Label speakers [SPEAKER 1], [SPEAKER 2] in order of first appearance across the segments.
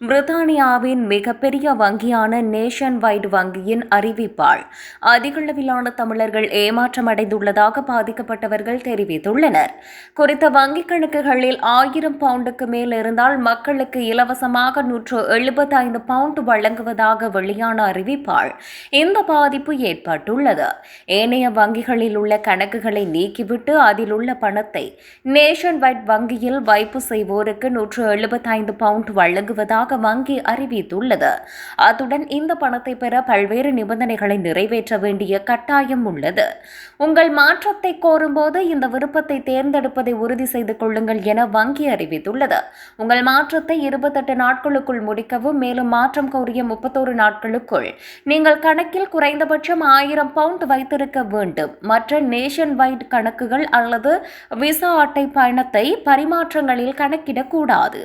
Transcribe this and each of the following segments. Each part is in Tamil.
[SPEAKER 1] பிரித்தானியாவின் மிகப்பெரிய வங்கியான நேஷன் வைட் வங்கியின் அறிவிப்பால் அதிகளவிலான தமிழர்கள் ஏமாற்றமடைந்துள்ளதாக பாதிக்கப்பட்டவர்கள் தெரிவித்துள்ளனர். குறித்த வங்கிக் கணக்குகளில் 1000 பவுண்டுக்கு மேல் இருந்தால் மக்களுக்கு இலவசமாக 175 பவுண்ட் வழங்குவதாக வெளியான அறிவிப்பால் இந்த பாதிப்பு ஏற்பட்டுள்ளது. ஏனைய வங்கிகளில் உள்ள கணக்குகளை நீக்கிவிட்டு அதில் உள்ள பணத்தை நேஷன் வைட் வங்கியில் வைப்பு செய்வோருக்கு 175 பவுண்ட் வழங்குவதாக வங்கி அறிவித்துள்ளது. அத்துடன் இந்த பணத்தை பெற பல்வேறு நிபந்தனைகளை நிறைவேற்ற வேண்டிய கட்டாயம் உள்ளது. உங்கள் மாற்றத்தை கோரும்போது இந்த விருப்பத்தை தேர்ந்தெடுப்பதை உறுதி செய்து கொள்ளுங்கள் என வங்கி அறிவித்துள்ளது. உங்கள் மாற்றத்தை 28 நாட்களுக்குள் முடிக்கவும், மேலும் மாற்றம் கோரிய 31 நாட்களுக்குள் நீங்கள் கணக்கில் குறைந்தபட்சம் 1000 பவுண்ட் வைத்திருக்க வேண்டும். மற்ற நேஷன் வைட் கணக்குகள் அல்லது விசா அட்டை பணத்தை பரிமாற்றங்களில் கணக்கிடக்கூடாது.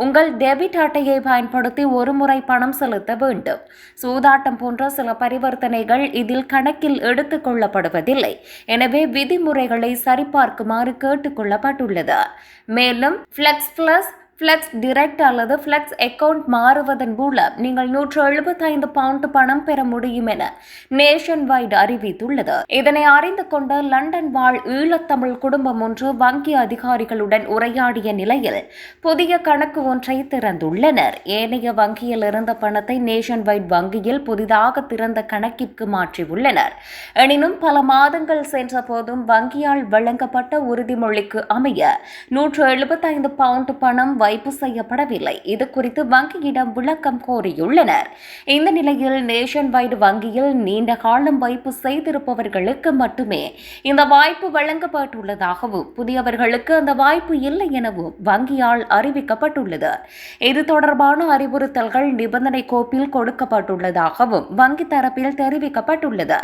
[SPEAKER 1] உங்கள் டெபிட் அட்டையை பயன்படுத்தி ஒருமுறை பணம் செலுத்த வேண்டும். சூதாட்டம் போன்ற சில பரிவர்த்தனைகள் இதில் கணக்கில் எடுத்துக் கொள்ளப்படுவதில்லை. எனவே விதிமுறைகளை சரிபார்க்குமாறு கேட்டுக் கொள்ளப்பட்டுள்ளது. மேலும் ஃப்ளெக்ஸ் டிரெக்ட் அல்லது ஃப்ளெக்ஸ் அக்கவுண்ட் மாறுவதன் மூலம் நீங்கள் 175 பவுண்ட் பணம் பெற முடியும் என நேஷன் வைட் அறிவித்துள்ளது. இதனை அறிந்து கொண்ட லண்டன் வாழ் ஈழத்தமிழ் குடும்பம் ஒன்று வங்கி அதிகாரிகளுடன் உரையாடிய நிலையில் புதிய கணக்கு ஒன்றை திறந்துள்ளனர். ஏனைய வங்கியில் இருந்த பணத்தை நேஷன் வைட் வங்கியில் புதிதாக திறந்த கணக்கிற்கு மாற்றியுள்ளனர். எனினும் பல மாதங்கள் சென்ற போதும் வங்கியால் வழங்கப்பட்ட உறுதிமொழிக்கு அமைய 175 பவுண்ட் பணம் வைப்பு செய்யப்படவில்லை. இது குறித்து வங்கியிடம் விளக்கம் கோரியுள்ளனர். இந்த நிலையில் நேஷன் வைட் வங்கியில் நீண்ட காலம் வைப்பு செய்திருப்பவர்களுக்கு மட்டுமே இந்த வாய்ப்பு வழங்கப்பட்டுள்ளதாகவும், புதியவர்களுக்கு அந்த வாய்ப்பு இல்லை எனவும் வங்கியால் அறிவிக்கப்பட்டுள்ளது. இது தொடர்பான அறிவுறுத்தல்கள் நிபந்தனை கோப்பில் கொடுக்கப்பட்டுள்ளதாகவும் வங்கி தரப்பில் தெரிவிக்கப்பட்டுள்ளது.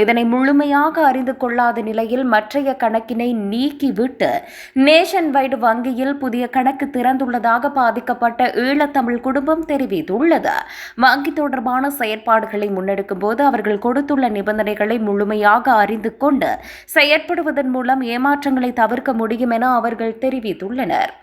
[SPEAKER 1] இதனை முழுமையாக அறிந்து கொள்ளாத நிலையில் மற்றைய கணக்கினை நீக்கிவிட்டு நேஷன் வைட் வங்கியில் புதிய கணக்கு திறந்துள்ளதாக பாதிக்கப்பட்ட ஈழத்தமிழ் குடும்பம் தெரிவித்துள்ளது. வங்கி தொடர்பான செயற்பாடுகளை முன்னெடுக்கும் போது அவர்கள் கொடுத்துள்ள நிபந்தனைகளை முழுமையாக அறிந்து கொண்டு செயற்படுவதன் மூலம் ஏமாற்றங்களை தவிர்க்க முடியும் என அவர்கள் தெரிவித்துள்ளனர்.